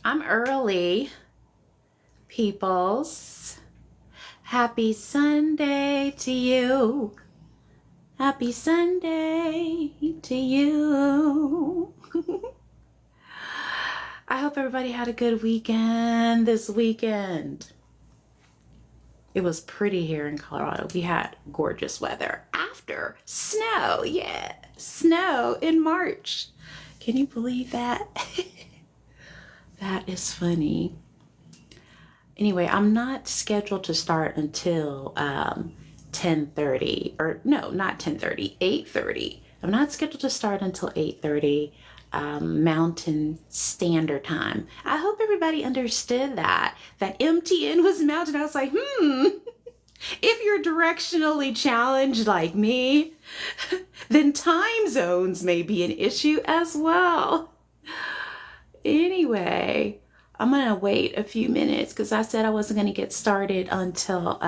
I'm early, peoples. Happy Sunday to you. Happy Sunday to you. I hope everybody had a good weekend this weekend. It was pretty here in Colorado. We had gorgeous weather after snow. Yeah, snow in March. Can you believe that? That is funny. Anyway, I'm not scheduled to start until 10:30, or no, not 10:30, 8:30. I'm not scheduled to start until 8:30 Mountain Standard Time. I hope everybody understood that MTN was Mountain. I was like, if you're directionally challenged like me, then time zones may be an issue as well. Anyway, I'm gonna wait a few minutes because I said I wasn't gonna get started until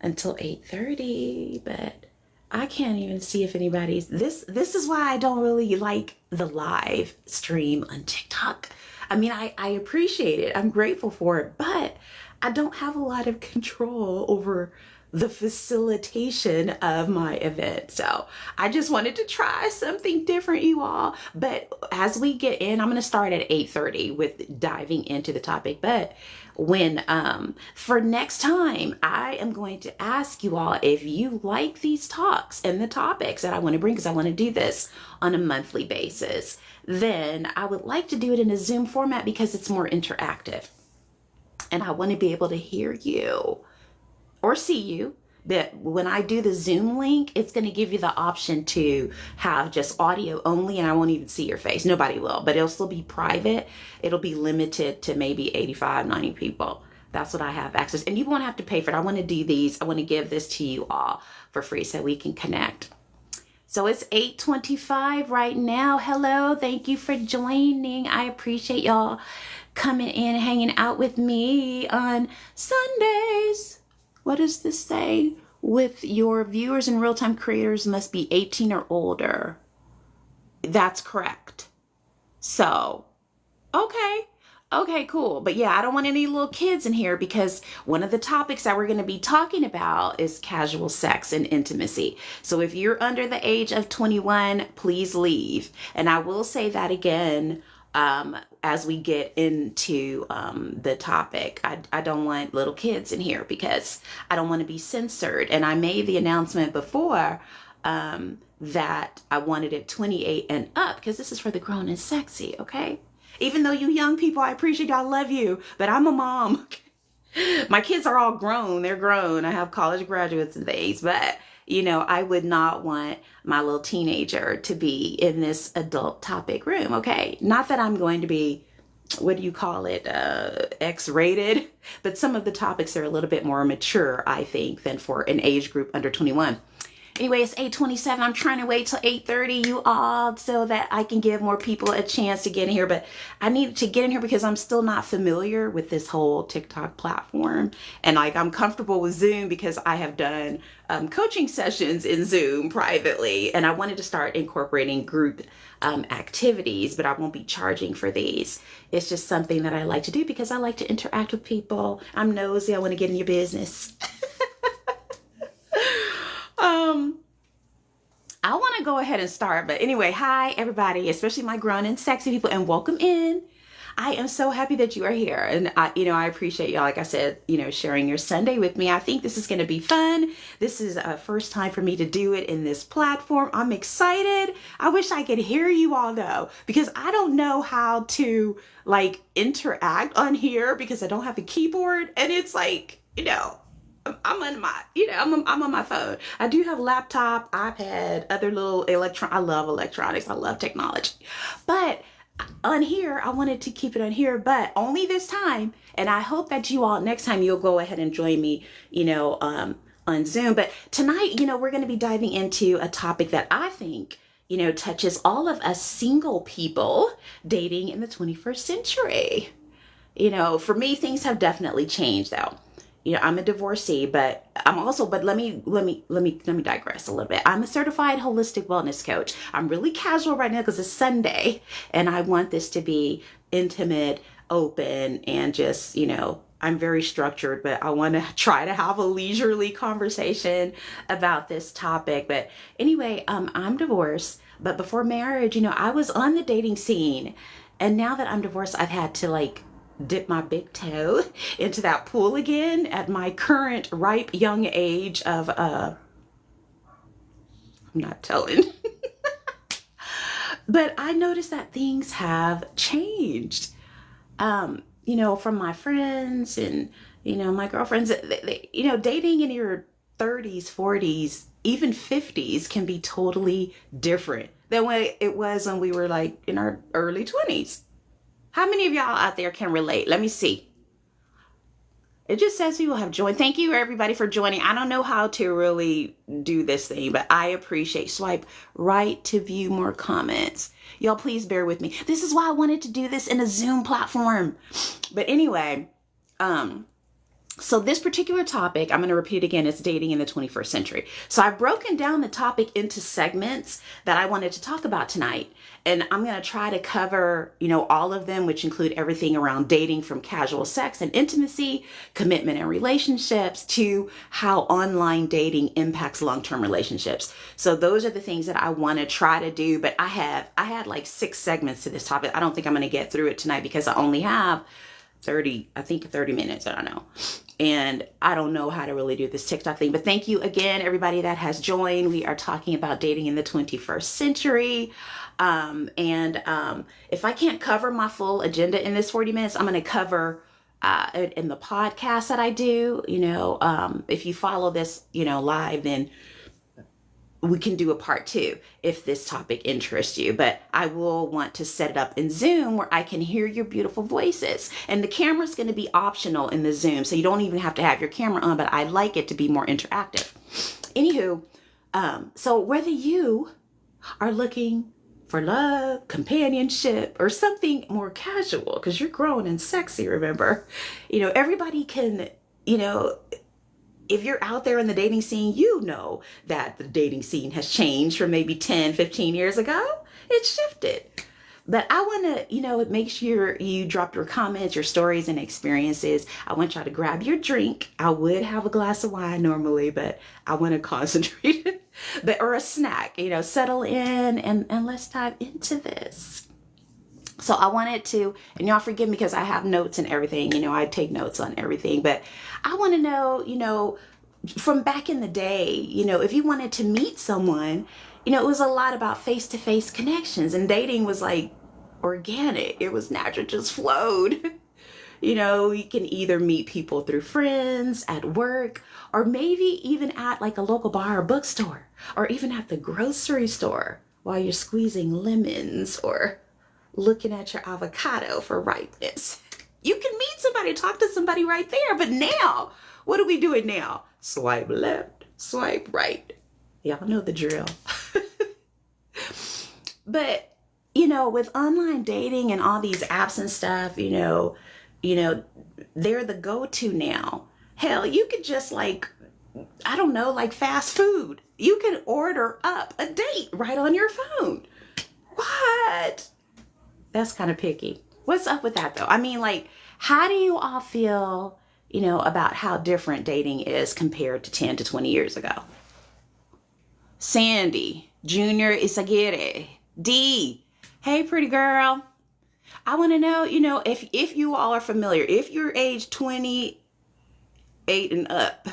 8:30, but I can't even see if anybody's this is why I don't really like the live stream on TikTok. I mean, I appreciate it. I'm grateful for it, but I don't have a lot of control over the facilitation of my event. So I just wanted to try something different, you all. But as we get in, I'm going to start at 8:30 with diving into the topic. But when for next time, I am going to ask you all if you like these talks and the topics that I want to bring, because I want to do this on a monthly basis. Then I would like to do it in a Zoom format because it's more interactive. And I want to be able to hear you or see you. But when I do the Zoom link, it's going to give you the option to have just audio only, and I won't even see your face. Nobody will, but it'll still be private. It'll be limited to maybe 85, 90 people. That's what I have access. And you won't have to pay for it. I want to do these. I want to give this to you all for free so we can connect. So it's 8:25 right now. Hello. Thank you for joining. I appreciate y'all coming in, hanging out with me on Sundays. What does this say? With your viewers and real-time creators must be 18 or older. That's correct. So, okay. Okay, cool. But yeah, I don't want any little kids in here because one of the topics that we're going to be talking about is casual sex and intimacy. So if you're under the age of 21, please leave. And I will say that again, as we get into the topic. I don't want little kids in here because I don't want to be censored. And I made the announcement before that I wanted it 28 and up because this is for the grown and sexy, okay? Even though you young people, I appreciate y'all, love you, but I'm a mom. My kids are all grown. They're grown. I have college graduates and things, but you know, I would not want my little teenager to be in this adult topic room, okay? Not that I'm going to be, what do you call it, X-rated, but some of the topics are a little bit more mature, I think, than for an age group under 21. Anyway, it's 8:27. I'm trying to wait till 8:30, you all, so that I can give more people a chance to get in here. But I need to get in here because I'm still not familiar with this whole TikTok platform. And like, I'm comfortable with Zoom because I have done coaching sessions in Zoom privately. And I wanted to start incorporating group activities, but I won't be charging for these. It's just something that I like to do because I like to interact with people. I'm nosy. I want to get in your business. I want to go ahead and start, but anyway, hi everybody, especially my grown and sexy people, and welcome in. I am so happy that you are here, and I appreciate y'all, like I said, sharing your Sunday with me. I think this is going to be fun. This is a first time for me to do it in this platform. I'm excited. I wish I could hear you all though, because I don't know how to like interact on here because I don't have a keyboard, and it's like, I'm on my, I'm on my phone. I do have laptop, iPad, other little I love electronics. I love technology. But on here, I wanted to keep it on here, but only this time. And I hope that you all, next time you'll go ahead and join me, on Zoom. But tonight, we're going to be diving into a topic that I think, touches all of us single people dating in the 21st century. For me, things have definitely changed though. I'm a divorcee, but let me digress a little bit. I'm a certified holistic wellness coach. I'm really casual right now because it's Sunday and I want this to be intimate, open, and just, I'm very structured, but I want to try to have a leisurely conversation about this topic. But anyway, I'm divorced, but before marriage, I was on the dating scene. And now that I'm divorced, I've had to like dip my big toe into that pool again at my current ripe young age of, I'm not telling. But I noticed that things have changed. From my friends and, my girlfriends, dating in your 30s, 40s, even 50s can be totally different than what it was when we were like in our early 20s. How many of y'all out there can relate? Let me see. It just says people have joined. Thank you everybody for joining. I don't know how to really do this thing, but I appreciate. Swipe right to view more comments. Y'all please bear with me. This is why I wanted to do this in a Zoom platform. But anyway, so this particular topic, I'm going to repeat again, is dating in the 21st century. So I've broken down the topic into segments that I wanted to talk about tonight. And I'm going to try to cover, all of them, which include everything around dating from casual sex and intimacy, commitment and relationships, to how online dating impacts long-term relationships. So those are the things that I want to try to do. But I had like 6 segments to this topic. I don't think I'm going to get through it tonight because I only have 30 minutes. I don't know. And I don't know how to really do this TikTok thing, but thank you again, everybody that has joined. We are talking about dating in the 21st century. If I can't cover my full agenda in this 40 minutes, I'm going to cover it in the podcast that I do. If you follow this, live, then we can do a part 2 if this topic interests you. But I will want to set it up in Zoom where I can hear your beautiful voices. And the camera's going to be optional in the Zoom, so you don't even have to have your camera on, but I like it to be more interactive. Anywho, so whether you are looking for love, companionship, or something more casual, because you're grown and sexy, remember, everybody can, if you're out there in the dating scene, that the dating scene has changed from maybe 10, 15 years ago. It's shifted. But I want to, make sure you drop your comments, your stories and experiences. I want y'all to grab your drink. I would have a glass of wine normally, but I want to concentrate. Or a snack, settle in and let's dive into this. So I wanted to, and y'all forgive me because I have notes and everything, I take notes on everything, but I want to know, from back in the day, if you wanted to meet someone, it was a lot about face-to-face connections, and dating was like organic. It was natural, just flowed. You can either meet people through friends, at work, or maybe even at like a local bar or bookstore, or even at the grocery store while you're squeezing lemons or looking at your avocado for ripeness. You can meet somebody, talk to somebody right there. But now, what are we doing now? Swipe left, swipe right. Y'all know the drill. But, with online dating and all these apps and stuff, they're the go-to now. Hell, you could just like fast food. You can order up a date right on your phone. What? That's kind of picky. What's up with that though? I mean, how do you all feel, about how different dating is compared to 10 to 20 years ago? Sandy, Junior Isagire, D. Hey, pretty girl. I want to know, if you all are familiar, if you're age 28 and up,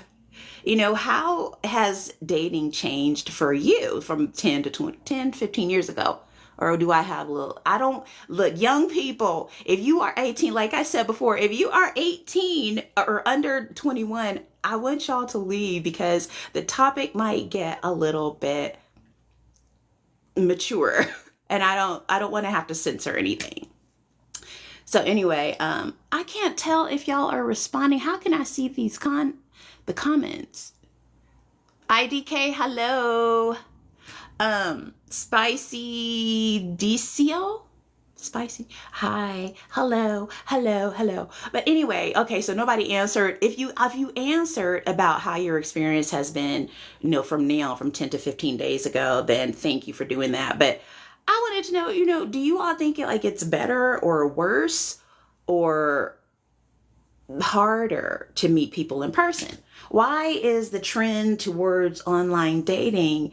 how has dating changed for you from 10 to 15 years ago? Or do I have young people, if you are 18, like I said before, if you are 18 or under 21, I want y'all to leave because the topic might get a little bit mature and I don't want to have to censor anything. So anyway, I can't tell if y'all are responding. How can I see the comments? IDK, hello. Spicy Decio? Spicy. Hi. Hello. But anyway, okay, so nobody answered. If you answered about how your experience has been, from 10 to 15 days ago, then thank you for doing that. But I wanted to know, do you all think it like it's better or worse or harder to meet people in person? Why is the trend towards online dating,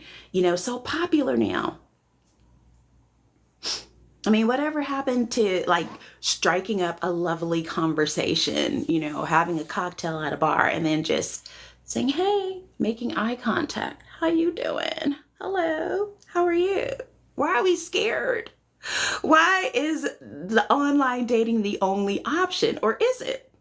so popular now? I mean, whatever happened to like striking up a lovely conversation, having a cocktail at a bar and then just saying, hey, making eye contact. How you doing? Hello. How are you? Why are we scared? Why is the online dating the only option? Or is it?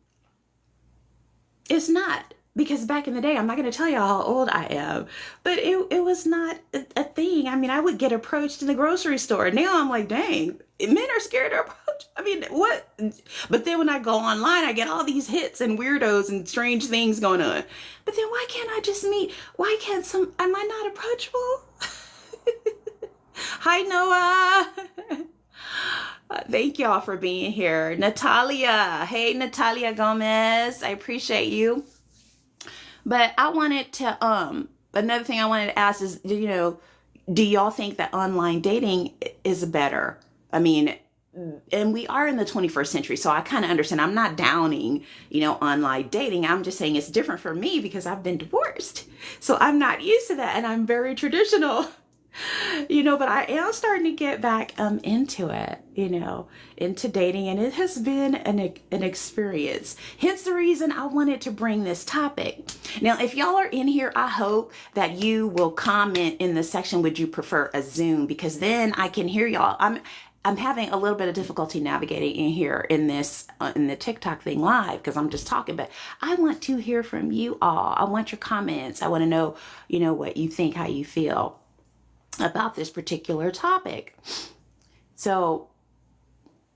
It's not. Because back in the day, I'm not going to tell y'all how old I am, but it was not a thing. I mean, I would get approached in the grocery store. Now I'm like, dang, men are scared to approach. I mean, what? But then when I go online, I get all these hits and weirdos and strange things going on. But then why can't I just meet? Why can't am I not approachable? Hi, Noah. Thank y'all for being here. Natalia. Hey, Natalia Gomez. I appreciate you. But I wanted to, another thing I wanted to ask is, do y'all think that online dating is better? I mean, and we are in the 21st century, so I kind of understand. I'm not downing, online dating. I'm just saying it's different for me because I've been divorced. So I'm not used to that and I'm very traditional. But I am starting to get back into it, into dating, and it has been an experience. Hence the reason I wanted to bring this topic. Now, if y'all are in here, I hope that you will comment in the section, would you prefer a Zoom? Because then I can hear y'all. I'm having a little bit of difficulty navigating in here in this in the TikTok thing live because I'm just talking, but I want to hear from you all. I want your comments. I want to know, what you think, how you feel about this particular topic. So,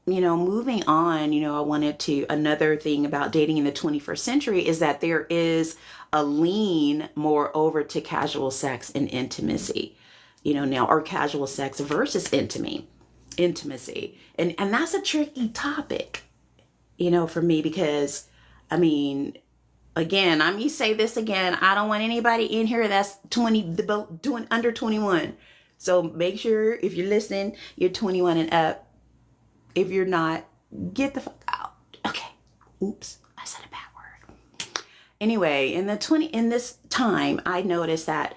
moving on, I wanted to, another thing about dating in the 21st century is that there is a lean more over to casual sex and intimacy, now, or casual sex versus intimacy. And that's a tricky topic, for me, because I mean, again, I'm gonna say this again. I don't want anybody in here that's doing under 21. So make sure if you're listening, you're 21 and up. If you're not, get the fuck out. Okay. Oops, I said a bad word. Anyway, in this time, I noticed that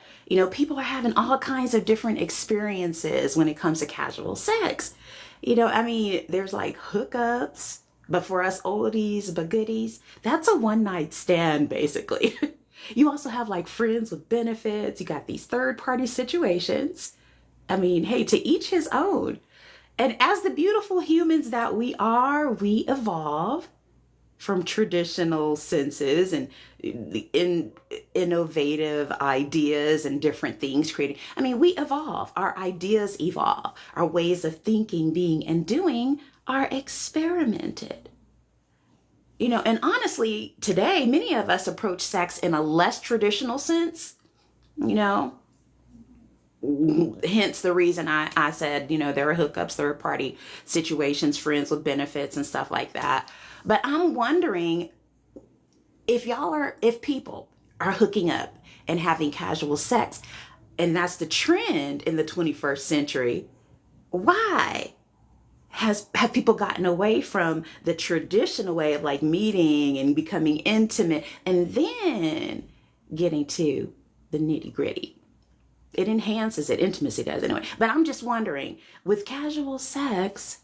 people are having all kinds of different experiences when it comes to casual sex. There's like hookups. But for us oldies, but goodies, that's a one-night stand, basically. You also have like friends with benefits. You got these third-party situations. Hey, to each his own. And as the beautiful humans that we are, we evolve from traditional senses and innovative ideas and different things creating. We evolve. Our ideas evolve. Our ways of thinking, being, and doing are experimented. And honestly, today, many of us approach sex in a less traditional sense, hence the reason I said, there are hookups, third party situations, friends with benefits and stuff like that. But I'm wondering if people are hooking up and having casual sex, and that's the trend in the 21st century, why? Have people gotten away from the traditional way of like meeting and becoming intimate and then getting to the nitty gritty? It enhances it. Intimacy does anyway. But I'm just wondering, with casual sex,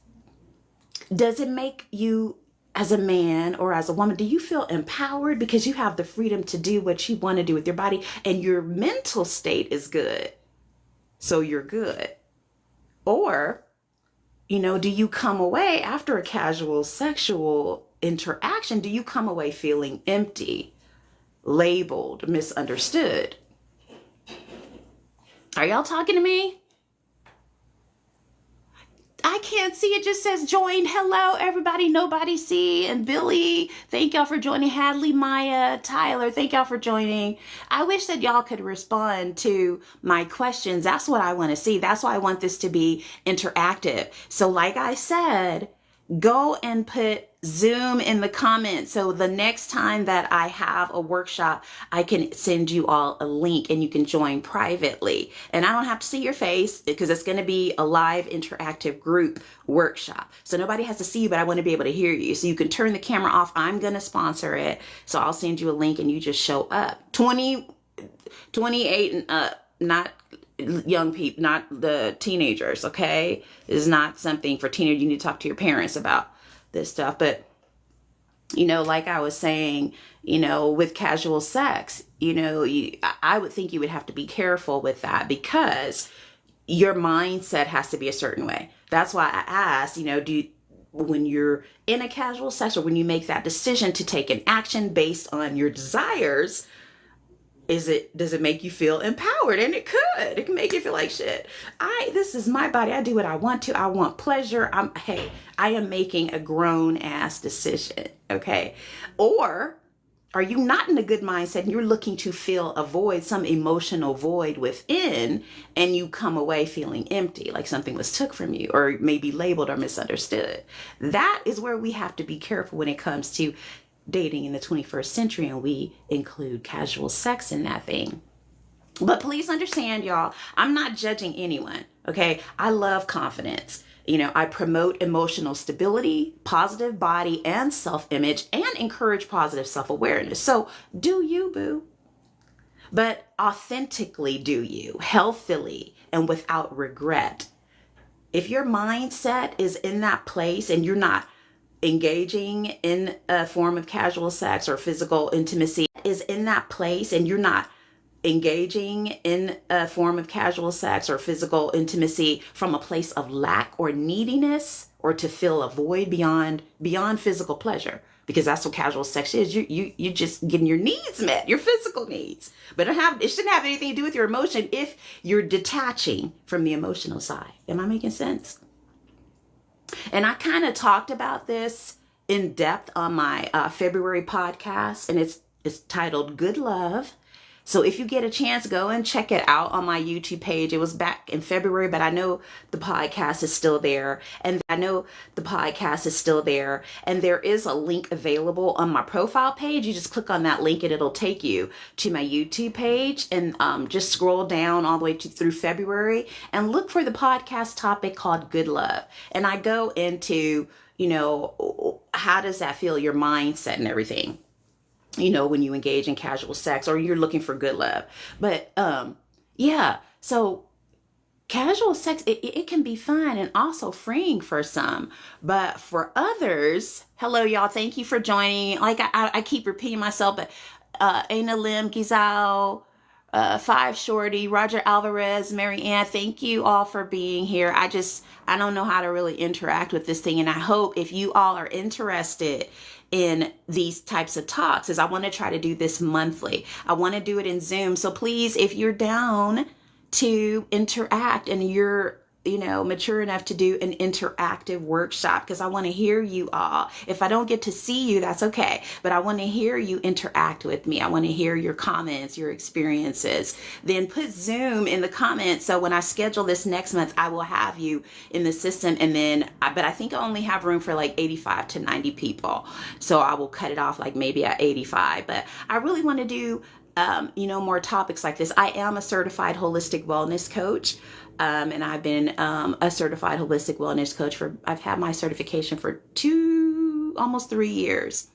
does it make you as a man or as a woman, do you feel empowered because you have the freedom to do what you want to do with your body and your mental state is good? So you're good. Or, do you come away after a casual sexual interaction? Do you come away feeling empty, labeled, misunderstood? Are y'all talking to me? I can't see. It just says joined. Hello, everybody. Nobody see. And Billy, thank y'all for joining. Hadley, Maya, Tyler, thank y'all for joining. I wish that y'all could respond to my questions. That's what I want to see. That's why I want this to be interactive. So like I said, go and put Zoom in the comments. So the next time that I have a workshop, I can send you all a link and you can join privately. And I don't have to see your face because it's going to be a live interactive group workshop. So nobody has to see you, but I want to be able to hear you. So you can turn the camera off. I'm going to sponsor it. So I'll send you a link and you just show up. 28 and up, not young people, not the teenagers, okay? This is not something for teenagers. You need to talk to your parents about this stuff. But, like I was saying, with casual sex, I would think you would have to be careful with that because your mindset has to be a certain way. That's why I asked, when you're in a casual sex or when you make that decision to take an action based on your desires, does it make you feel empowered? And it can make you feel like shit. This is my body. I do what I want to. I want pleasure. I am making a grown ass decision. Okay. Or are you not in a good mindset and you're looking to fill a void, some emotional void within, and you come away feeling empty, like something was took from you or maybe labeled or misunderstood? That is where we have to be careful when it comes to dating in the 21st century, and we include casual sex in that thing. But please understand, y'all, I'm not judging anyone, okay? I love confidence. I promote emotional stability, positive body and self-image, and encourage positive self-awareness. So do you, boo. But authentically do you, healthily and without regret. If your mindset is in that place and you're not engaging in a form of casual sex or physical intimacy is in that place and you're not engaging in a form of casual sex or physical intimacy from a place of lack or neediness or to fill a void beyond physical pleasure, because that's what casual sex is. You just getting your needs met, your physical needs, but it shouldn't have anything to do with your emotion if you're detaching from the emotional side. Am I making sense? And I kind of talked about this in depth on my February podcast, and it's titled Good Love. So if you get a chance, go and check it out on my YouTube page. It was back in February, but I know the podcast is still there. And there is a link available on my profile page. You just click on that link and it'll take you to my YouTube page, and just scroll down all the way through February and look for the podcast topic called Good Love. And I go into, how does that feel, your mindset and everything, when you engage in casual sex or you're looking for good love. But so casual sex, it can be fun and also freeing for some, but for others, hello y'all, thank you for joining. Like I keep repeating myself, but Aina Lim, Gizao, Five Shorty, Roger Alvarez, Mary Ann, thank you all for being here. I don't know how to really interact with this thing, and I hope if you all are interested in these types of talks, is I want to try to do this monthly. I want to do it in Zoom. So please, if you're down to interact and you're, mature enough to do an interactive workshop, because I want to hear you all. If I don't get to see you, that's okay. But I want to hear you interact with me. I want to hear your comments, your experiences. Then put Zoom in the comments. So when I schedule this next month, I will have you in the system. And then, but I think I only have room for like 85 to 90 people. So I will cut it off like maybe at 85. But I really want to do more topics like this. I am a certified holistic wellness coach. And I've been a certified holistic wellness coach I've had my certification for almost 3 years.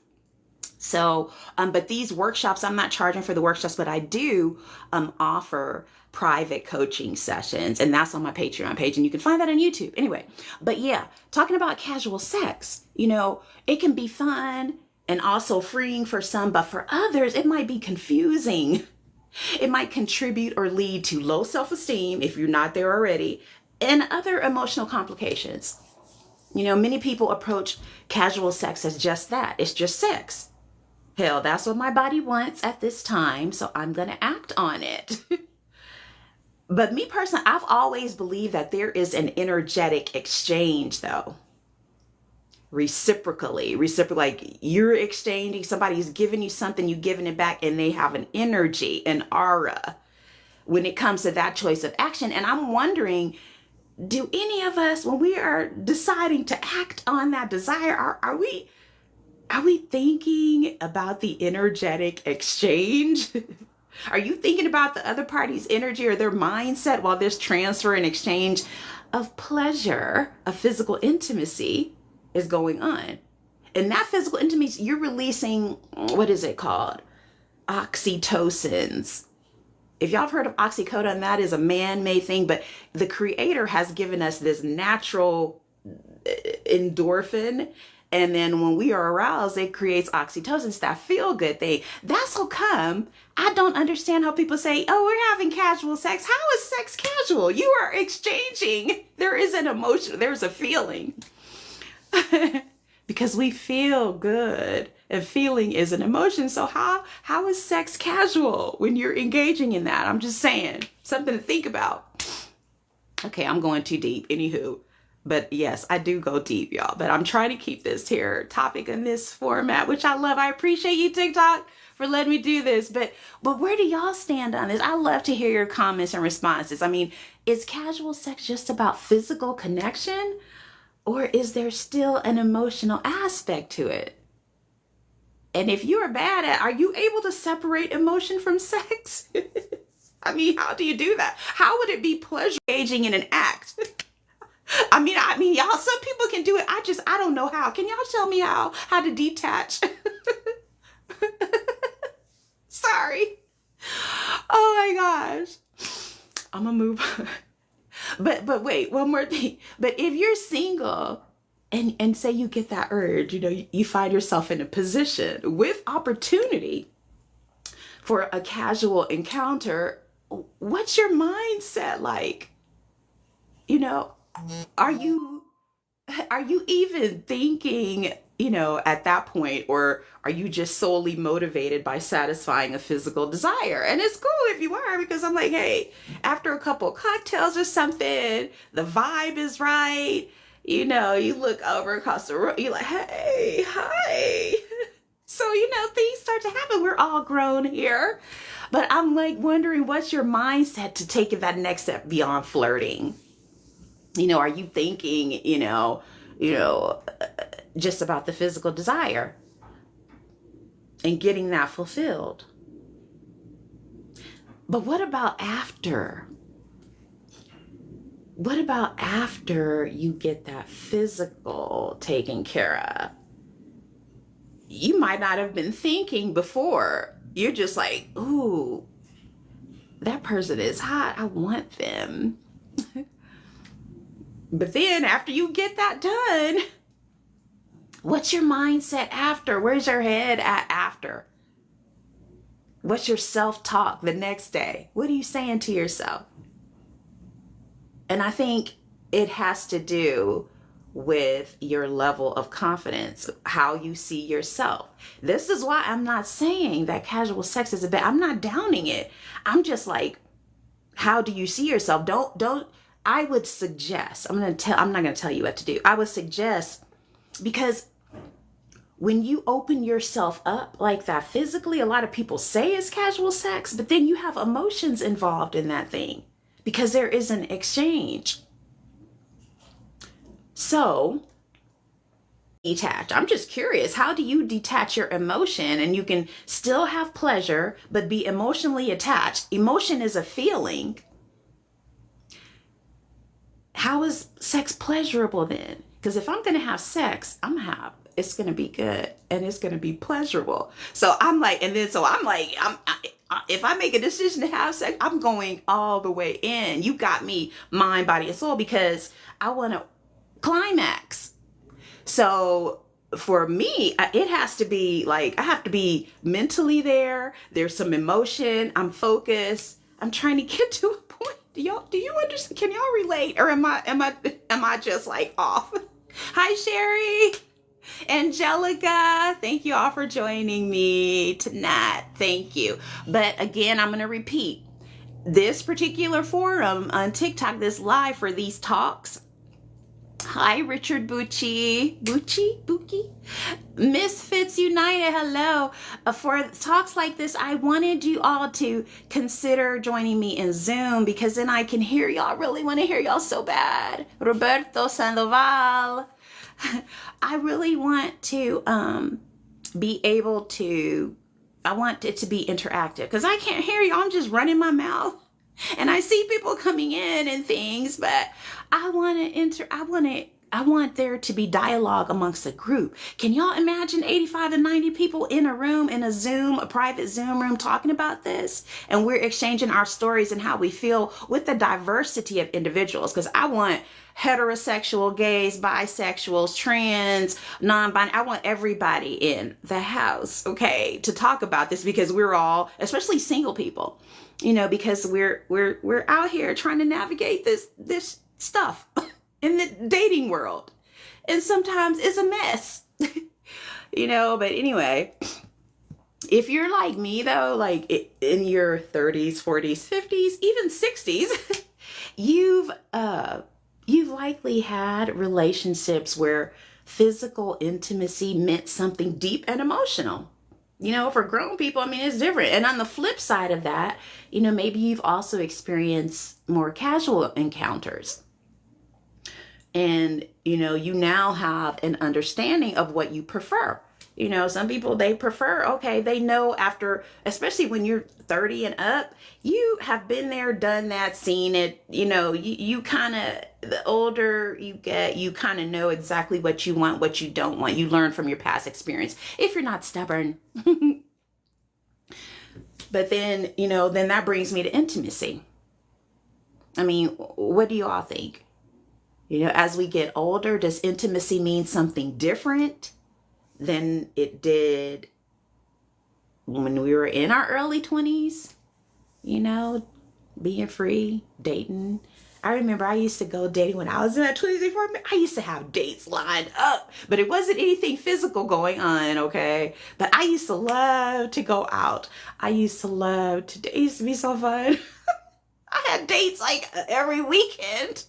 So, but these workshops, I'm not charging for the workshops, but I do offer private coaching sessions, and that's on my Patreon page, and you can find that on YouTube. Anyway, but yeah, talking about casual sex, it can be fun and also freeing for some, but for others, it might be confusing. It might contribute or lead to low self-esteem if you're not there already, and other emotional complications. Many people approach casual sex as just that. It's just sex. Hell, that's what my body wants at this time, so I'm going to act on it. But me personally, I've always believed that there is an energetic exchange, though. Reciprocally, like you're exchanging, somebody's giving you something, you giving it back, and they have an energy, an aura when it comes to that choice of action. And I'm wondering, do any of us, when we are deciding to act on that desire, are we thinking about the energetic exchange? Are you thinking about the other party's energy or their mindset while this transfer and exchange of pleasure, of physical intimacy is going on? And that physical intimacy, you're releasing, what is it called? Oxytocins. If y'all have heard of oxycodone, that is a man-made thing, but the creator has given us this natural endorphin. And then when we are aroused, it creates oxytocin, that feel-good thing. That's how come I don't understand how people say, oh, we're having casual sex. How is sex casual? You are exchanging. There is an emotion. There's a feeling. Because we feel good, and feeling is an emotion. So how is sex casual when you're engaging in that? I'm just saying, something to think about. Okay, I'm going too deep. Anywho. But yes, I do go deep, y'all. But I'm trying to keep this here topic in this format, which I love. I appreciate you, TikTok, for letting me do this. But where do y'all stand on this? I love to hear your comments and responses. I mean, is casual sex just about physical connection? Or is there still an emotional aspect to it? And if you're bad at, are you able to separate emotion from sex? I mean, how do you do that? How would it be pleasure engaging in an act? I mean, y'all, some people can do it. I don't know how. Can y'all tell me how to detach? Sorry. Oh my gosh. I'm gonna move on. But wait, one more thing. But if you're single and say you get that urge, you find yourself in a position with opportunity for a casual encounter, what's your mindset like? Are you even thinking, at that point, or are you just solely motivated by satisfying a physical desire? And it's cool if you are, because I'm like, hey, after a couple cocktails or something, the vibe is right. You look over across the room, you're like, hey, hi. So, things start to happen. We're all grown here. But I'm like wondering, what's your mindset to take that next step beyond flirting? Are you thinking, just about the physical desire and getting that fulfilled? But what about after? What about after you get that physical taken care of? You might not have been thinking before. You're just like, ooh, that person is hot. I want them. But then after you get that done, what's your mindset after? Where's your head at after? What's your self-talk the next day? What are you saying to yourself? And I think it has to do with your level of confidence, how you see yourself. This is why I'm not saying that casual sex is a bad. I'm not downing it. I'm just like, how do you see yourself? Don't. I would suggest, I'm not going to tell you what to do. I would suggest, because when you open yourself up like that physically, a lot of people say it's casual sex, but then you have emotions involved in that thing because there is an exchange. So detach. I'm just curious, how do you detach your emotion and you can still have pleasure, but be emotionally attached? Emotion is a feeling. How is sex pleasurable then? Because if I'm going to have sex, it's going to be good and it's going to be pleasurable. So I'm like, if I make a decision to have sex, I'm going all the way in. You got me, mind, body, and soul, because I want to climax. So for me, it has to be like, I have to be mentally there. There's some emotion. I'm focused. I'm trying to get to a point. Do you understand? Can y'all relate? Or am I just like off? Hi, Sherry. Angelica, thank you all for joining me tonight. Thank you. But again, I'm going to repeat this particular forum on TikTok, this live for these talks. Hi, Richard Bucci. Misfits United, hello. For talks like this, I wanted you all to consider joining me in Zoom because then I can hear y'all. I really want to hear y'all so bad. Roberto Sandoval. I really want to be able to, I want it to be interactive because I can't hear you. I'm just running my mouth and I see people coming in and things, but I want there to be dialogue amongst the group. Can y'all imagine 85 to 90 people in a room, in a private Zoom room talking about this? And we're exchanging our stories and how we feel with the diversity of individuals. Because I want heterosexual, gays, bisexuals, trans, non-binary. I want everybody in the house, okay, to talk about this because we're all, especially single people, you know, because we're out here trying to navigate this stuff in the dating world. And sometimes it's a mess, you know, but anyway, if you're like me though, like in your 30s, 40s, 50s, even 60s, you've likely had relationships where physical intimacy meant something deep and emotional. You know, for grown people, I mean, it's different. And on the flip side of that, you know, maybe you've also experienced more casual encounters. And, you know, you now have an understanding of what you prefer. You know, some people, they prefer, okay, they know after, especially when you're 30 and up, you have been there, done that, seen it. You know, you kind of, the older you get, you kind of know exactly what you want, what you don't want. You learn from your past experience if you're not stubborn. But then, you know, then that brings me to intimacy. I mean, what do you all think? You know, as we get older, does intimacy mean something different than it did when we were in our early 20s? You know, being free, dating. I remember I used to go dating when I was in that 20s. I used to have dates lined up, but it wasn't anything physical going on, okay? But I used to love to go out. It used to be so fun. I had dates like every weekend.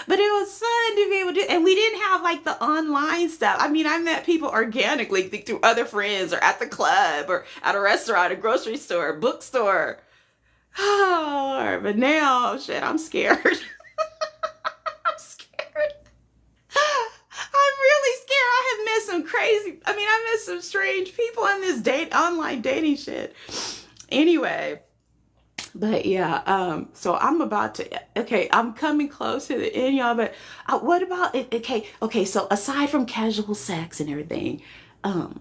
But it was fun to be able to do, and we didn't have like the online stuff. I mean, I met people organically through other friends or at the club or at a restaurant, a grocery store, bookstore. Oh, Lord. But now, shit, I'm scared. I'm scared. I'm really scared. I met some strange people in this online dating shit. Anyway. But yeah, so I'm coming close to the end, y'all, but what about it? Okay, so aside from casual sex and everything, you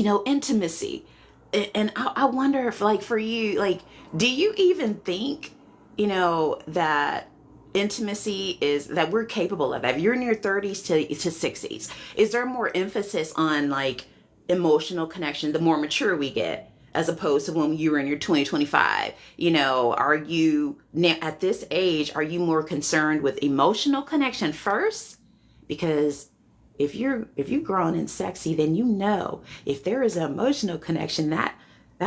know, intimacy, and I wonder if, like, for you, like, do you even think, you know, that intimacy is that we're capable of? If you're in your 30s to 60s, is there more emphasis on like emotional connection the more mature we get? As opposed to when you were in your 25, you know, are you now at this age, are you more concerned with emotional connection first? Because if you've grown and sexy, then you know if there is an emotional connection, that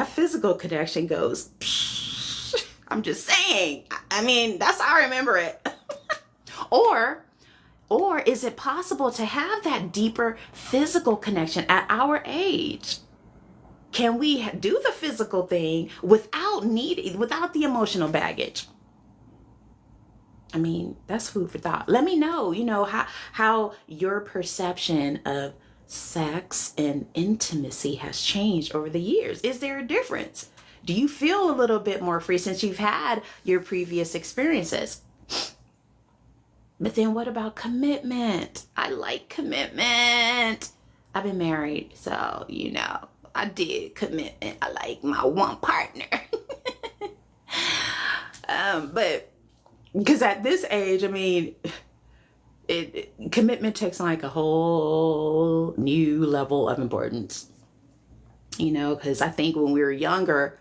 physical connection goes, psh, I'm just saying. I mean, that's how I remember it. Or is it possible to have that deeper physical connection at our age? Can we do the physical thing without the emotional baggage? I mean, that's food for thought. Let me know, you know, how your perception of sex and intimacy has changed over the years. Is there a difference? Do you feel a little bit more free since you've had your previous experiences? But then what about commitment? I like commitment. I've been married, so, you know. I did commitment. I like my one partner. But because at this age, I mean, commitment takes like a whole new level of importance. You know, because I think when we were younger,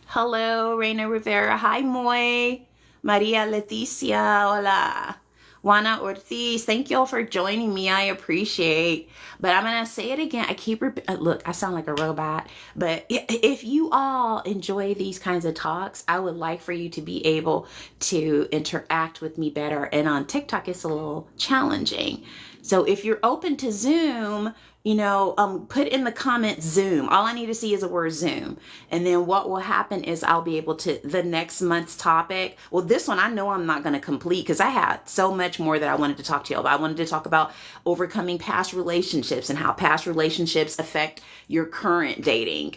hello, Reina Rivera. Hi, Moy. Maria Leticia. Hola. Juana Ortiz, thank y'all for joining me. I appreciate. But I'm going to say it again. I keep look, I sound like a robot. But if you all enjoy these kinds of talks, I would like for you to be able to interact with me better. And on TikTok, it's a little challenging. So if you're open to Zoom, put in the comments Zoom. All I need to see is a word Zoom. And then what will happen is I'll be able to, the next month's topic, well, this one I know I'm not going to complete because I had so much more that I wanted to talk to you about. I wanted to talk about overcoming past relationships and how past relationships affect your current dating.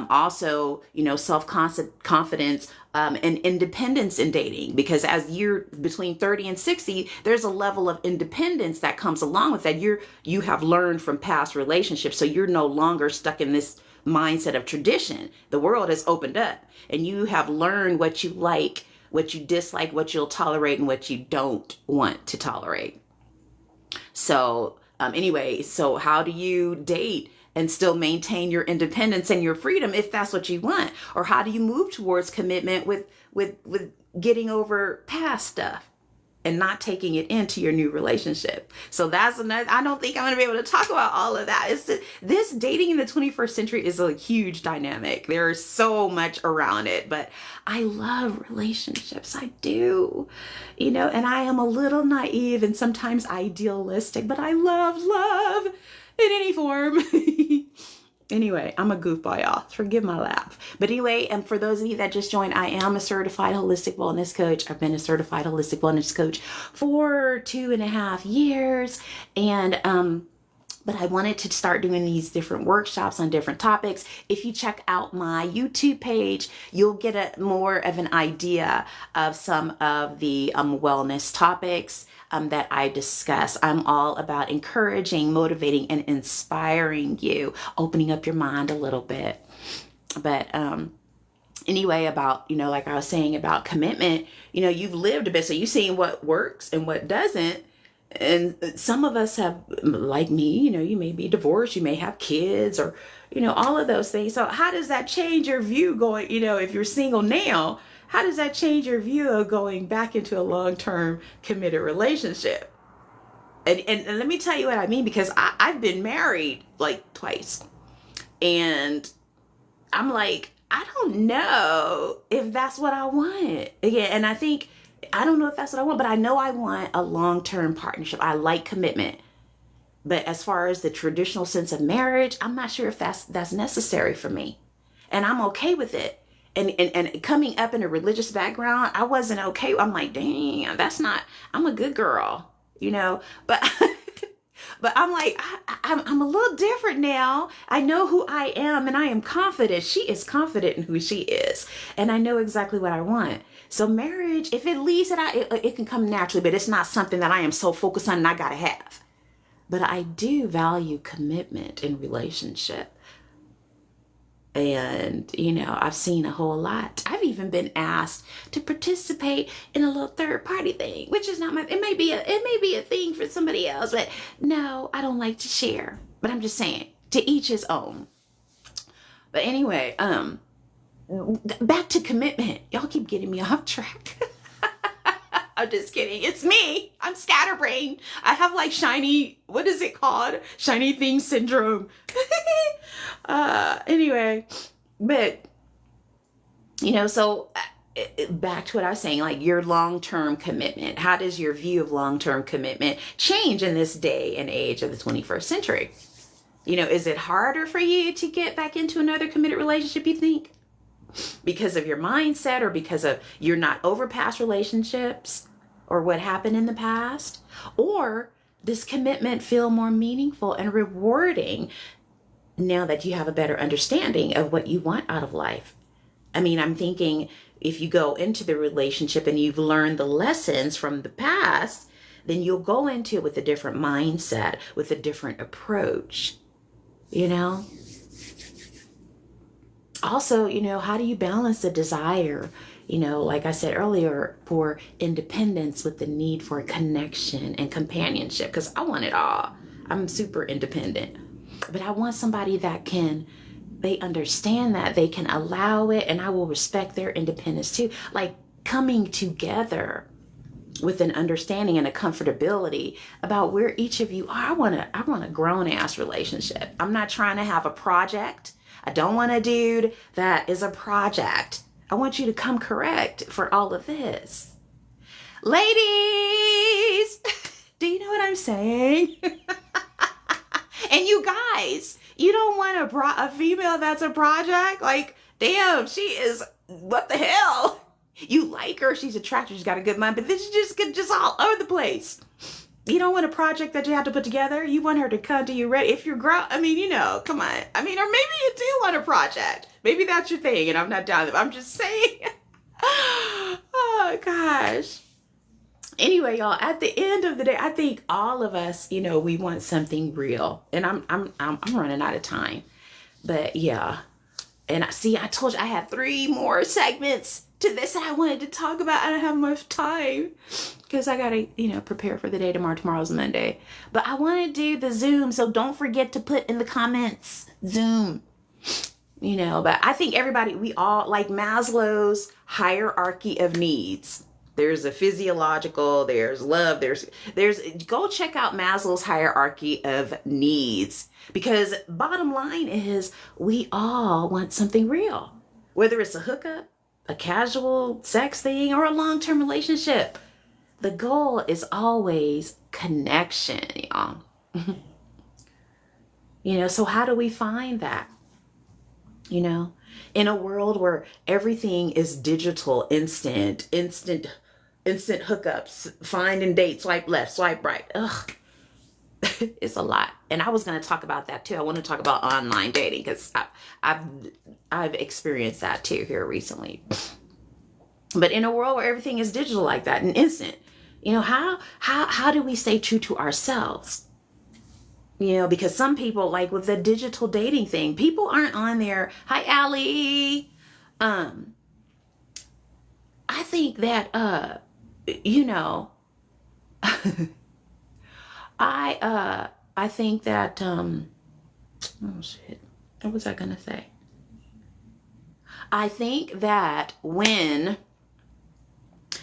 Also, self-confidence and independence in dating, because as you're between 30 and 60, there's a level of independence that comes along with that. You have learned from past relationships, so you're no longer stuck in this mindset of tradition. The world has opened up and you have learned what you like, what you dislike, what you'll tolerate, and what you don't want to tolerate. So so how do you date and still maintain your independence and your freedom if that's what you want? Or how do you move towards commitment with getting over past stuff and not taking it into your new relationship? So that's another, I don't think I'm going to be able to talk about all of that. This dating in the 21st century is a huge dynamic. There's so much around it, but I love relationships. I do, and I am a little naive and sometimes idealistic, but I love in any form. Anyway, I'm a goofball, y'all. Forgive my laugh. But anyway, and for those of you that just joined, I am a certified holistic wellness coach. I've been a certified holistic wellness coach for 2.5 years. And, but I wanted to start doing these different workshops on different topics. If you check out my YouTube page, you'll get more of an idea of some of the wellness topics that I discuss. I'm all about encouraging, motivating, and inspiring you, opening up your mind a little bit. But anyway, about, like I was saying about commitment, you've lived a bit, so you've seen what works and what doesn't. And some of us have, like me, you may be divorced, you may have kids, or, all of those things. So how does that change your view going, if you're single now, how does that change your view of going back into a long-term committed relationship? And let me tell you what I mean, because I've been married like twice. And I'm like, I don't know if that's what I want. Again, and I don't know if that's what I want, but I know I want a long-term partnership. I like commitment. But as far as the traditional sense of marriage, I'm not sure if that's necessary for me. And I'm okay with it. And coming up in a religious background, I wasn't okay. I'm like, dang, I'm a good girl, but but I'm like, I'm a little different now. I know who I am and I am confident. She is confident in who she is. And I know exactly what I want. So marriage, if it leads it can come naturally, but it's not something that I am so focused on and I gotta have. But I do value commitment in relationship. And, I've seen a whole lot. I've even been asked to participate in a little third party thing, which is not it may be a thing for somebody else, but no, I don't like to share. But I'm just saying, to each his own. But anyway, back to commitment. Y'all keep getting me off track. I'm just kidding. It's me. I'm scatterbrained. I have like what is it called? Shiny thing syndrome. Anyway, but, so back to what I was saying, like your long-term commitment. How does your view of long-term commitment change in this day and age of the 21st century? Is it harder for you to get back into another committed relationship, you think? Because of your mindset, or because of you're not over past relationships or what happened in the past? Or does commitment feel more meaningful and rewarding now that you have a better understanding of what you want out of life? I mean, I'm thinking if you go into the relationship and you've learned the lessons from the past, then you'll go into it with a different mindset, with a different approach, Also, how do you balance the desire, like I said earlier, for independence with the need for connection and companionship? Because I want it all. I'm super independent. But I want somebody that they understand that, they can allow it, and I will respect their independence too. Like coming together with an understanding and a comfortability about where each of you are. I want a grown ass relationship. I'm not trying to have a project. I don't want a dude that is a project. I want you to come correct for all of this. Ladies, do you know what I'm saying? And you guys, you don't want a female that's a project? Like, damn, she is, what the hell? You like her, she's attractive, she's got a good mind, but this is just all over the place. You don't want a project that you have to put together. You want her to come to you ready. If you're I mean, you know, come on. I mean, or maybe you do want a project. Maybe that's your thing, and I'm not down with it. I'm just saying. Oh, gosh. Anyway, y'all, at the end of the day, I think all of us, you know, we want something real. And I'm running out of time. But yeah. And I told you I had 3 more segments to this that I wanted to talk about. I don't have much time because I gotta, you know, prepare for the day tomorrow. Tomorrow's Monday. But I want to do the Zoom, so don't forget to put in the comments Zoom. You know, but I think everybody, we all like Maslow's hierarchy of needs. There's a physiological, there's love, there's go check out Maslow's hierarchy of needs, because bottom line is we all want something real, whether it's a hookup, a casual sex thing, or a long-term relationship. The goal is always connection, y'all. You know, so how do we find that? You know, in a world where everything is digital, instant hookups, find and date, swipe left, swipe right. Ugh, it's a lot. And I was going to talk about that too. I want to talk about online dating because I've experienced that too here recently. But in a world where everything is digital like that and instant, you know, how do we stay true to ourselves? You know, because some people, like with the digital dating thing, people aren't on there. Hi, Allie. I think that, you know, I think that, oh shit, what was I going to say? I think that when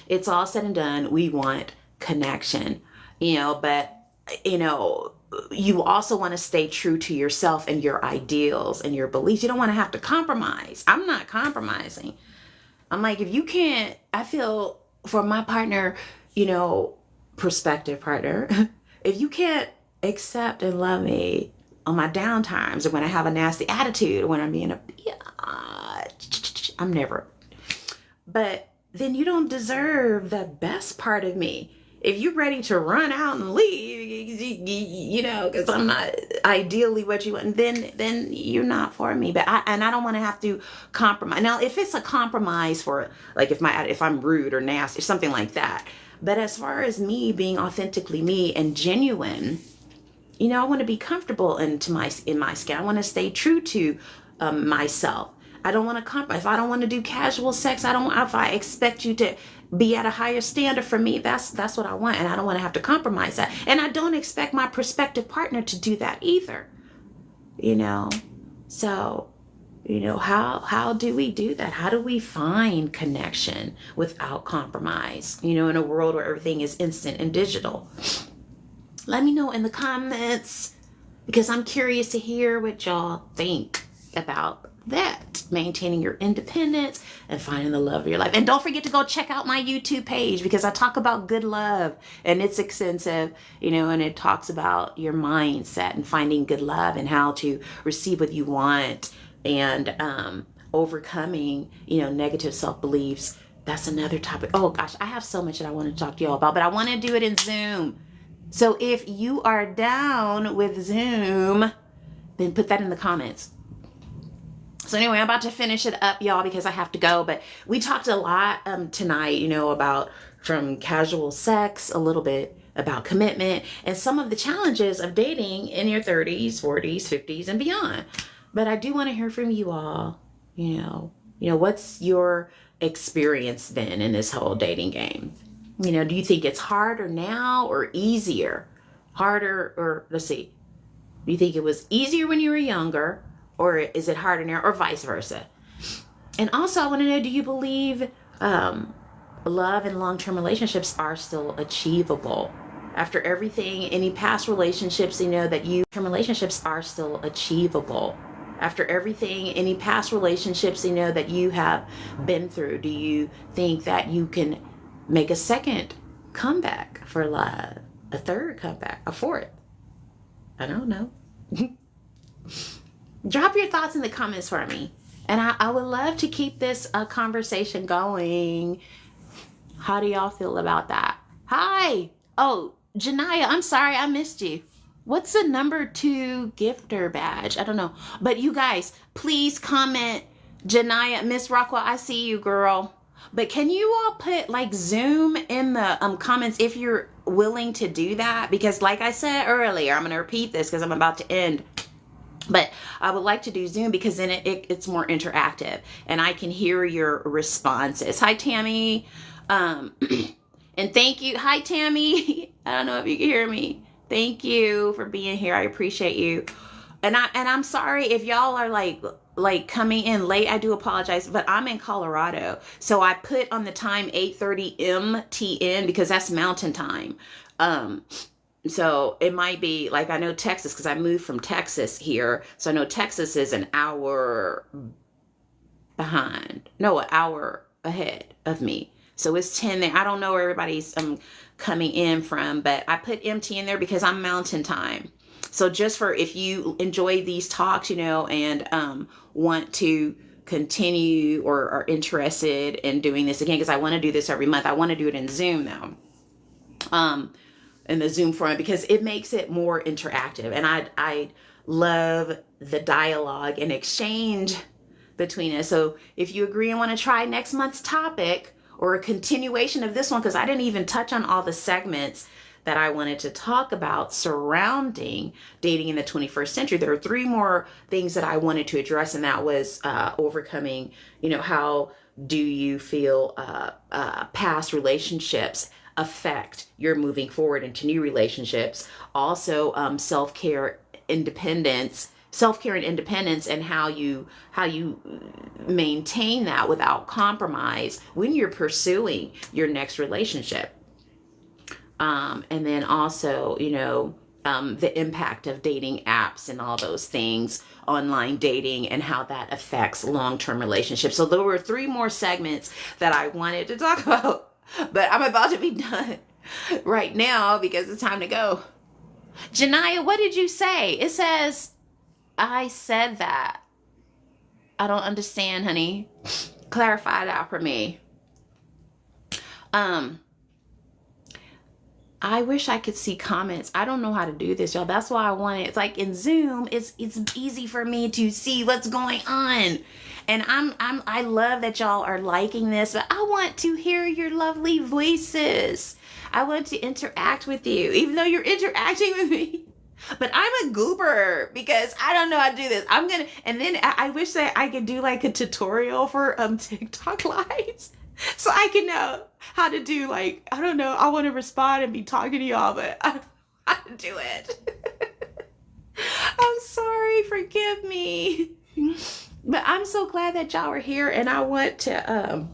it's all said and done, we want connection, you know, but, you know, you also want to stay true to yourself and your ideals and your beliefs. You don't want to have to compromise. I'm not compromising. I'm like, if you can't, I feel for my partner, you know, prospective partner, if you can't accept and love me on my down times or when I have a nasty attitude or when I'm being I'm never, but then you don't deserve the best part of me. If you're ready to run out and leave, you know, because I'm not ideally what you want, then you're not for me. But I don't want to have to compromise. Now, if it's a compromise for, like, if I'm rude or nasty, something like that. But as far as me being authentically me and genuine, you know, I want to be comfortable in my skin. I want to stay true to myself. I don't want to compromise. If I don't want to do casual sex, if I expect you to be at a higher standard for me, that's what I want. And I don't want to have to compromise that. And I don't expect my prospective partner to do that either. You know, so, you know, how do we do that? How do we find connection without compromise? You know, in a world where everything is instant and digital. Let me know in the comments, because I'm curious to hear what y'all think about that, maintaining your independence and finding the love of your life. And don't forget to go check out my YouTube page, because I talk about good love, and it's extensive, you know, and it talks about your mindset and finding good love and how to receive what you want and overcoming, you know, negative self-beliefs. That's another topic. Oh gosh, I have so much that I want to talk to y'all about, but I want to do it in Zoom. So if you are down with Zoom, then put that in the comments. So anyway, I'm about to finish it up, y'all, because I have to go. But we talked a lot tonight, you know, about from casual sex, a little bit about commitment, and some of the challenges of dating in your 30s, 40s, 50s, and beyond. But I do want to hear from you all. You know, what's your experience been in this whole dating game? You know, do you think it's harder now or easier? Harder, or let's see, do you think it was easier when you were younger? Or is it harder now, or vice versa? And also, I want to know, do you believe love and long-term relationships are still achievable. After everything, any past relationships, you know that you relationships are still achievable. After everything, any past relationships, you know that you have been through, do you think that you can make a second comeback for love, a third comeback, a fourth? I don't know. Drop your thoughts in the comments for me. And I would love to keep this conversation going. How do y'all feel about that? Hi. Oh, Janaya, I'm sorry I missed you. What's the number 2 gifter badge? I don't know. But you guys, please comment. Janaya, Miss Rockwell, I see you, girl. But can you all put like Zoom in the comments if you're willing to do that? Because like I said earlier, I'm going to repeat this because I'm about to end. But I would like to do Zoom because then it's more interactive and I can hear your responses. Hi, Tammy. And thank you. Hi, Tammy. I don't know if you can hear me. Thank you for being here. I appreciate you. And I'm sorry if y'all are like coming in late. I do apologize, but I'm in Colorado. So I put on the time 8:30 MTN because that's mountain time. So it might be like, I know Texas, because I moved from Texas here. So I know Texas is an hour behind. No, an hour ahead of me. So it's 10 there. I don't know where everybody's coming in from, but I put MT in there because I'm mountain time. So just for if you enjoy these talks, you know, and want to continue or are interested in doing this again, because I want to do this every month. I want to do it in Zoom now. In the Zoom format because it makes it more interactive. And I love the dialogue and exchange between us. So if you agree and want to try next month's topic or a continuation of this one, because I didn't even touch on all the segments that I wanted to talk about surrounding dating in the 21st century. There are 3 more things that I wanted to address, and that was overcoming, you know, how do you feel past relationships affect your moving forward into new relationships. Also, self-care and independence, and how you maintain that without compromise when you're pursuing your next relationship. And then also, you know, the impact of dating apps and all those things, online dating, and how that affects long-term relationships. So there were 3 more segments that I wanted to talk about. But I'm about to be done right now because it's time to go. Janaya, what did you say? It says, I said that. I don't understand, honey. Clarify that for me. I wish I could see comments. I don't know how to do this, y'all. That's why I want it. It's like in Zoom, it's easy for me to see what's going on. And I love that y'all are liking this, but I want to hear your lovely voices. I want to interact with you, even though you're interacting with me. But I'm a goober because I don't know how to do this. And then I wish that I could do like a tutorial for TikTok lives. So I can know how to do, like, I don't know, I want to respond and be talking to y'all, but I don't know how to do it. I'm sorry, forgive me. But I'm so glad that y'all are here, and I want to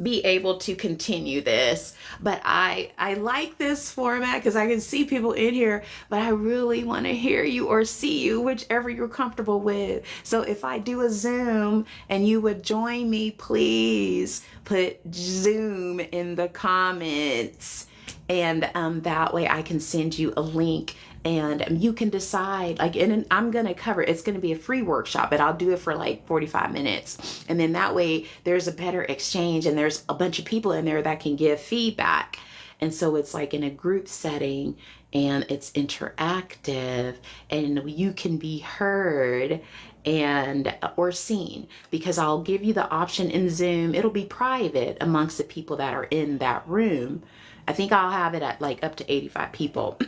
be able to continue this. But I like this format because I can see people in here, but I really want to hear you or see you, whichever you're comfortable with. So if I do a Zoom and you would join me, please put Zoom in the comments, and that way I can send you a link. And you can decide, like, and I'm going to cover, it's going to be a free workshop, but I'll do it for like 45 minutes. And then that way there's a better exchange, and there's a bunch of people in there that can give feedback. And so it's like in a group setting, and it's interactive, and you can be heard and or seen, because I'll give you the option in Zoom. It'll be private amongst the people that are in that room. I think I'll have it at like up to 85 people.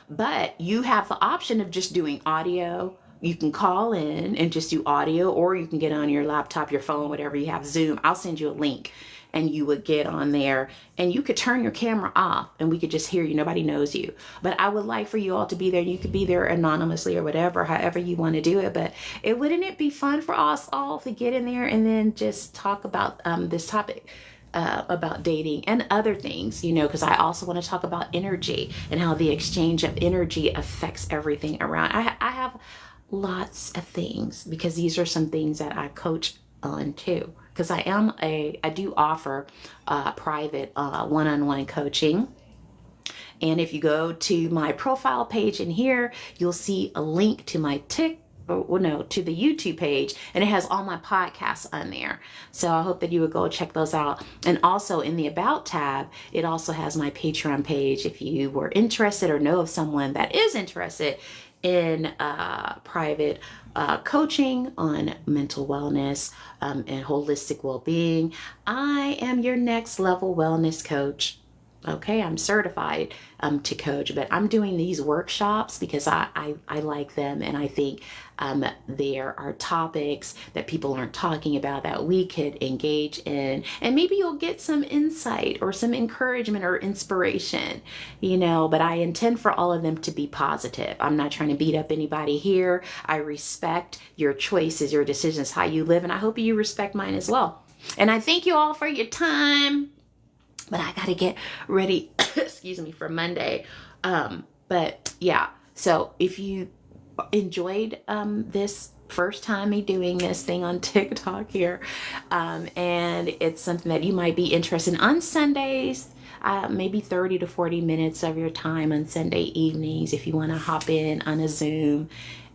But you have the option of just doing audio. You can call in and just do audio, or you can get on your laptop, your phone, whatever you have, Zoom. I'll send you a link, and you would get on there, and you could turn your camera off, and we could just hear you. Nobody knows you. But I would like for you all to be there. You could be there anonymously or whatever, however you want to do it. But wouldn't it be fun for us all to get in there and then just talk about this topic? about dating and other things, you know, because I also want to talk about energy and how the exchange of energy affects everything around. I have lots of things because these are some things that I coach on too. Because I do offer private one-on-one coaching. And if you go to my profile page in here, you'll see a link to my TIK, or no, to the YouTube page, and it has all my podcasts on there. So I hope that you would go check those out. And also in the About tab, it also has my Patreon page if you were interested or know of someone that is interested in private coaching on mental wellness and holistic well-being. I am your next level wellness coach. Okay, I'm certified to coach, but I'm doing these workshops because I like them, and I think there are topics that people aren't talking about that we could engage in, and maybe you'll get some insight or some encouragement or inspiration, you know, but I intend for all of them to be positive. I'm not trying to beat up anybody here. I respect your choices, your decisions, how you live, and I hope you respect mine as well. And I thank you all for your time. But I got to get ready, excuse me, for Monday. But yeah, so if you enjoyed this first time me doing this thing on TikTok here, and it's something that you might be interested in on Sundays, maybe 30 to 40 minutes of your time on Sunday evenings, if you want to hop in on a Zoom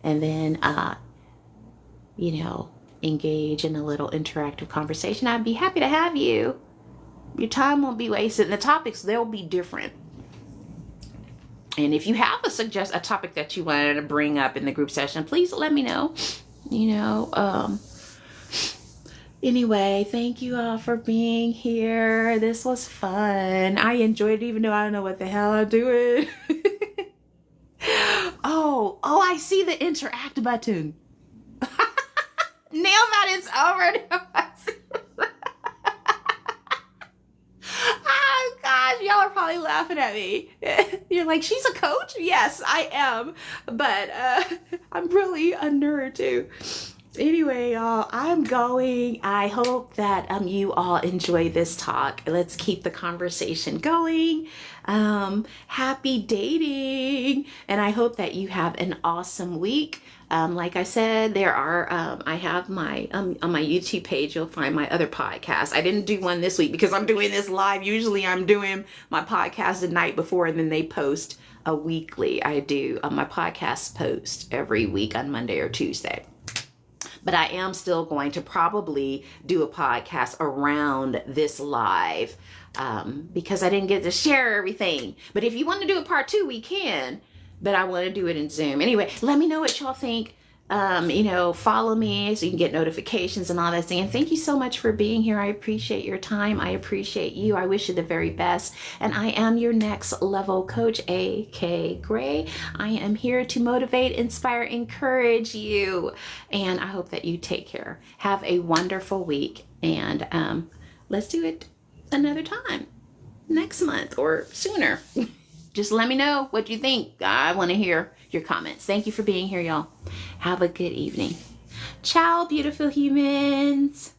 and then, you know, engage in a little interactive conversation, I'd be happy to have you. Your time won't be wasted, and the topics, they'll be different. And if you have a topic that you wanted to bring up in the group session, please let me know. You know, anyway, thank you all for being here. This was fun. I enjoyed it, even though I don't know what the hell I'm doing. Oh, I see the interact button. Now that it's over. Oh gosh, y'all are probably laughing at me. You're like, she's a coach? Yes, I am. But I'm really a nerd too. Anyway, y'all, I'm going. I hope that you all enjoy this talk. Let's keep the conversation going. Happy dating. And I hope that you have an awesome week. Like I said, there are, I have my, on my YouTube page, you'll find my other podcast. I didn't do one this week because I'm doing this live. Usually I'm doing my podcast the night before, and then they post a weekly. I do my podcast post every week on Monday or Tuesday. But I am still going to probably do a podcast around this live because I didn't get to share everything. But if you want to do a part 2, we can. But I want to do it in Zoom. Anyway, let me know what y'all think. You know, follow me so you can get notifications and all that thing. And thank you so much for being here. I appreciate your time. I appreciate you. I wish you the very best. And I am your next level coach, A.K. Gray. I am here to motivate, inspire, encourage you. And I hope that you take care. Have a wonderful week. And let's do it another time. Next month or sooner. Just let me know what you think. I want to hear your comments. Thank you for being here, y'all. Have a good evening. Ciao, beautiful humans.